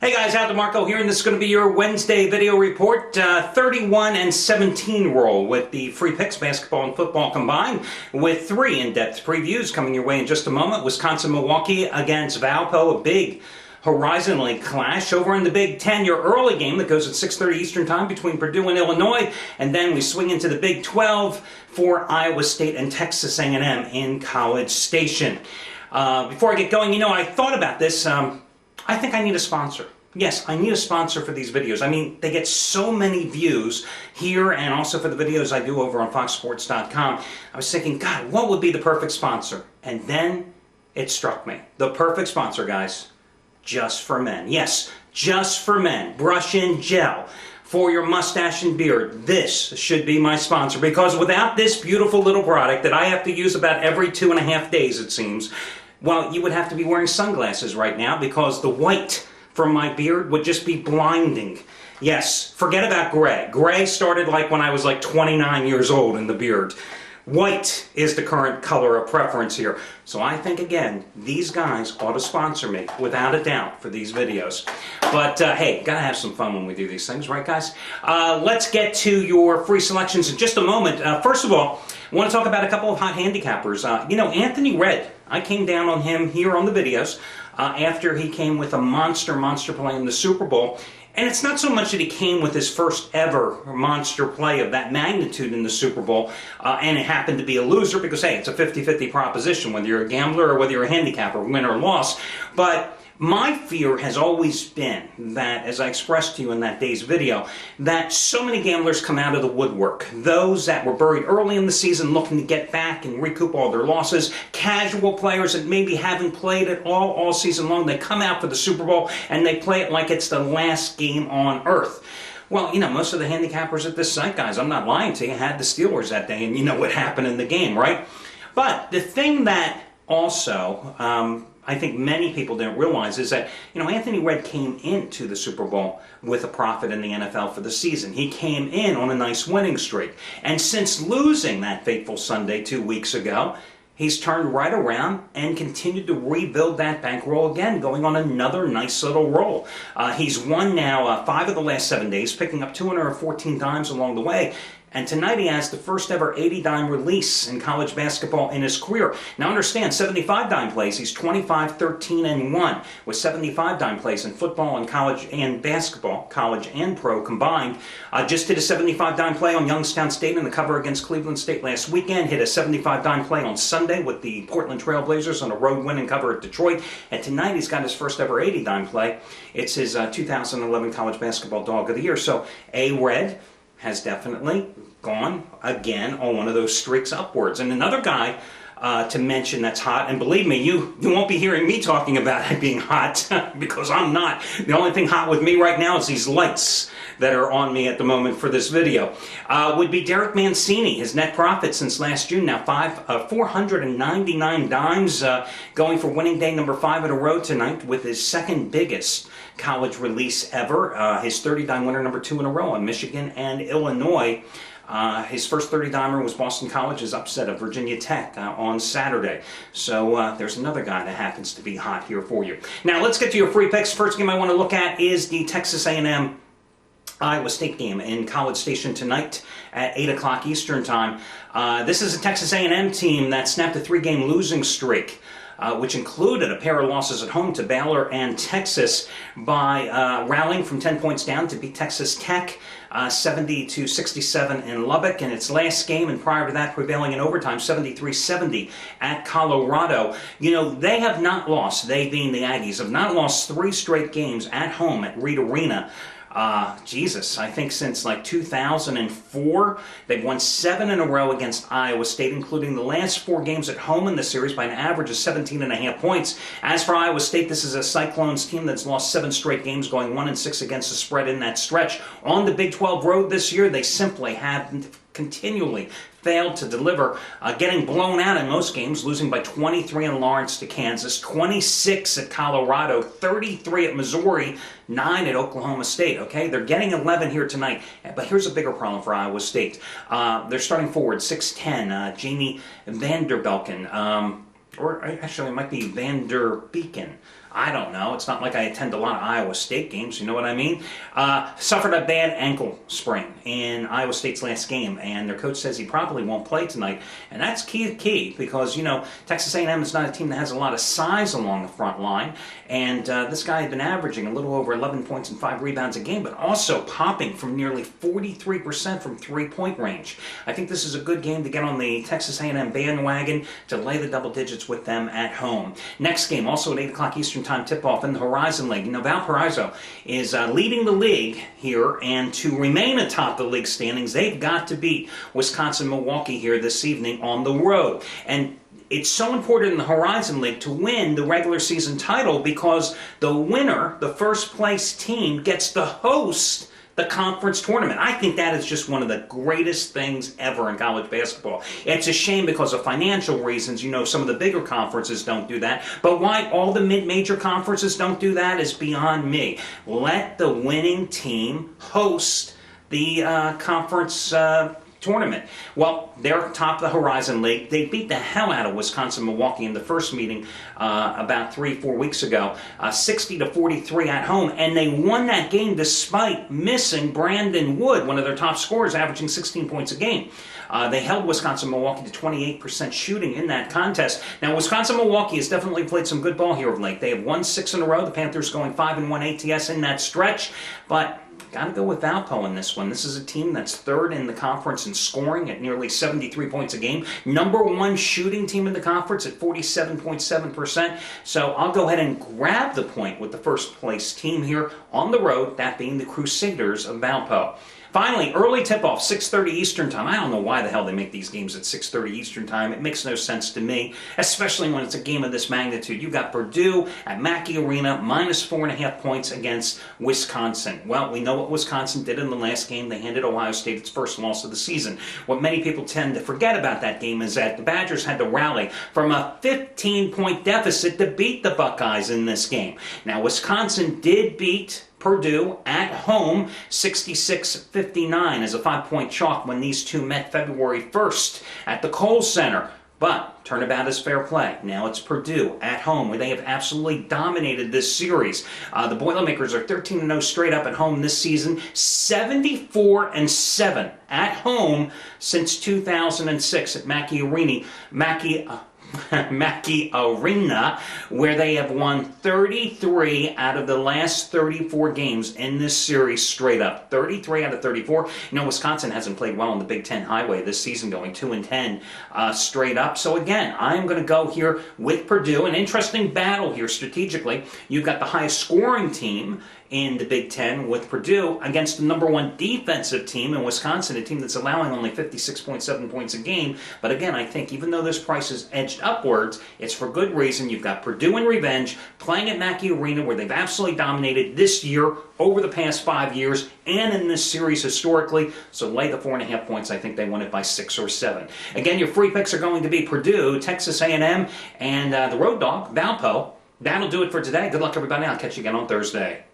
Hey guys, Al DeMarco here, and this is going to be your Wednesday video report. 31-17 roll with the free picks, basketball and football combined, with 3 in-depth previews coming your way in just a moment. Wisconsin-Milwaukee against Valpo, a big Horizon League clash. Over in the Big Ten, your early game that goes at 6:30 Eastern Time between Purdue and Illinois, and then we swing into the Big 12 for Iowa State and Texas A&M in College Station. Before I get going, I thought about this. I think I need a sponsor. Yes, I need a sponsor for these videos. I mean, they get so many views here and also for the videos I do over on foxsports.com. I was thinking, God, what would be the perfect sponsor? And then it struck me. The perfect sponsor, guys, Just for Men. Yes, Just for Men. Brush-in gel for your mustache and beard. This should be my sponsor, because without this beautiful little product that I have to use about every 2.5 days, it seems, well, you would have to be wearing sunglasses right now, because the white from my beard would just be blinding. Yes, forget about gray. Gray started when I was 29 years old in the beard. White is the current color of preference here. So I think, again, these guys ought to sponsor me, without a doubt, for these videos. But, hey, gotta have some fun when we do these things, right, guys? Let's get to your free selections in just a moment. First of all, I want to talk about a couple of hot handicappers. Anthony Redd, I came down on him here on the videos after he came with a monster play in the Super Bowl. And it's not so much that he came with his first ever monster play of that magnitude in the Super Bowl, and it happened to be a loser, because, hey, it's a 50-50 proposition, whether you're a gambler or whether you're a handicapper, win or loss. But my fear has always been that, as I expressed to you in that day's video, that so many gamblers come out of the woodwork. Those that were buried early in the season looking to get back and recoup all their losses. Casual players that maybe haven't played it all season long. They come out for the Super Bowl and they play it like it's the last game on earth. Well, most of the handicappers at this site, guys, I'm not lying to you, had the Steelers that day, and you know what happened in the game, right? But the thing that also I think many people didn't realize is that, Anthony Redd came into the Super Bowl with a profit in the NFL for the season. He came in on a nice winning streak. And since losing that fateful Sunday 2 weeks ago, he's turned right around and continued to rebuild that bankroll again, going on another nice little roll. He's won now 5 of the last 7 days, picking up 214 dimes along the way. And tonight he has the first ever 80-dime release in college basketball in his career. Now understand, 75-dime plays, he's 25-13-1 with 75-dime plays in football and college and basketball, college and pro combined. Just hit a 75-dime play on Youngstown State in the cover against Cleveland State last weekend. Hit a 75-dime play on Sunday with the Portland Trail Blazers on a road win and cover at Detroit. And tonight he's got his first ever 80-dime play. It's his 2011 College Basketball Dog of the Year. So Redd has definitely gone again on one of those streaks upwards. And another guy to mention that's hot, and believe me, you won't be hearing me talking about it being hot, because I'm not. The only thing hot with me right now is these lights that are on me at the moment for this video, would be Derek Mancini. His net profit since last June, now 499 dimes, going for winning day number 5 in a row tonight with his second biggest college release ever. His 30-dime winner number 2 in a row on Michigan and Illinois. His first 30-dimer was Boston College's upset of Virginia Tech on Saturday. So there's another guy that happens to be hot here for you. Now let's get to your free picks. First game I want to look at is the Texas A&M Iowa State game in College Station tonight at 8 o'clock Eastern Time. This is a Texas A&M team that snapped a 3-game losing streak, which included a pair of losses at home to Baylor and Texas, by rallying from 10 points down to beat Texas Tech 70-67 in Lubbock in its last game, and prior to that prevailing in overtime 73-70 at Colorado. They have not lost, they being the Aggies, have not lost 3 straight games at home at Reed Arena. I think since 2004. They've won 7 in a row against Iowa State, including the last 4 games at home in the series by an average of 17.5 points. As for Iowa State, this is a Cyclones team that's lost 7 straight games, going 1-6 against the spread in that stretch. On the Big 12 road this year, they simply have continually failed to deliver, getting blown out in most games, losing by 23 in Lawrence to Kansas, 26 at Colorado, 33 at Missouri, 9 at Oklahoma State. Okay, they're getting 11 here tonight, but here's a bigger problem for Iowa State. They're starting forward 6'10", Jamie Vanderbelken, or actually it might be Vanderbeeken. I don't know. It's not like I attend a lot of Iowa State games, you know what I mean? Suffered a bad ankle sprain in Iowa State's last game, and their coach says he probably won't play tonight. And that's key because, Texas A&M is not a team that has a lot of size along the front line. And this guy had been averaging a little over 11 points and 5 rebounds a game, but also popping from nearly 43% from three-point range. I think this is a good game to get on the Texas A&M bandwagon to lay the double digits with them at home. Next game, also at 8 o'clock Eastern Time tip-off in the Horizon League. Valparaiso is leading the league here, and to remain atop the league standings, they've got to beat Wisconsin-Milwaukee here this evening on the road. And it's so important in the Horizon League to win the regular season title because the winner, the first place team, gets to host the conference tournament. I think that is just one of the greatest things ever in college basketball. It's a shame because of financial reasons. Some of the bigger conferences don't do that. But why all the mid-major conferences don't do that is beyond me. Let the winning team host the conference tournament. Well, they're top of the Horizon League. They beat the hell out of Wisconsin-Milwaukee in the first meeting about 3-4 weeks ago, 60-43 at home, and they won that game despite missing Brandon Wood, one of their top scorers, averaging 16 points a game. They held Wisconsin-Milwaukee to 28% shooting in that contest. Now, Wisconsin-Milwaukee has definitely played some good ball here of late. They have won 6 in a row. The Panthers going 5-1 ATS in that stretch, but got to go with Valpo in this one. This is a team that's third in the conference in scoring at nearly 73 points a game. Number 1 shooting team in the conference at 47.7%. So I'll go ahead and grab the point with the first place team here on the road, that being the Crusaders of Valpo. Finally, early tip-off, 6:30 Eastern Time. I don't know why the hell they make these games at 6:30 Eastern Time. It makes no sense to me, especially when it's a game of this magnitude. You've got Purdue at Mackey Arena, minus 4.5 points against Wisconsin. Well, we know what Wisconsin did in the last game. They handed Ohio State its first loss of the season. What many people tend to forget about that game is that the Badgers had to rally from a 15-point deficit to beat the Buckeyes in this game. Now, Wisconsin did beat Purdue at home 66-59 as a 5-point chalk when these two met February 1st at the Kohl Center. But turnabout is fair play. Now it's Purdue at home, where they have absolutely dominated this series. The Boilermakers are 13-0 straight up at home this season, 74-7 at home since 2006 at Mackey Arena, where they have won 33 out of the last 34 games in this series straight up. 33 out of 34. Wisconsin hasn't played well on the Big Ten Highway this season, going 2-10 straight up. So again, I'm going to go here with Purdue. An interesting battle here strategically. You've got the highest scoring team in the Big Ten with Purdue against the number 1 defensive team in Wisconsin, a team that's allowing only 56.7 points a game. But again, I think even though this price is edged upwards, it's for good reason. You've got Purdue in revenge, playing at Mackey Arena, where they've absolutely dominated this year, over the past 5 years, and in this series historically. So lay the 4.5 points. I think they won it by 6 or 7. Again, your free picks are going to be Purdue, Texas A&M, and the road dog, Valpo. That'll do it for today. Good luck, everybody. I'll catch you again on Thursday.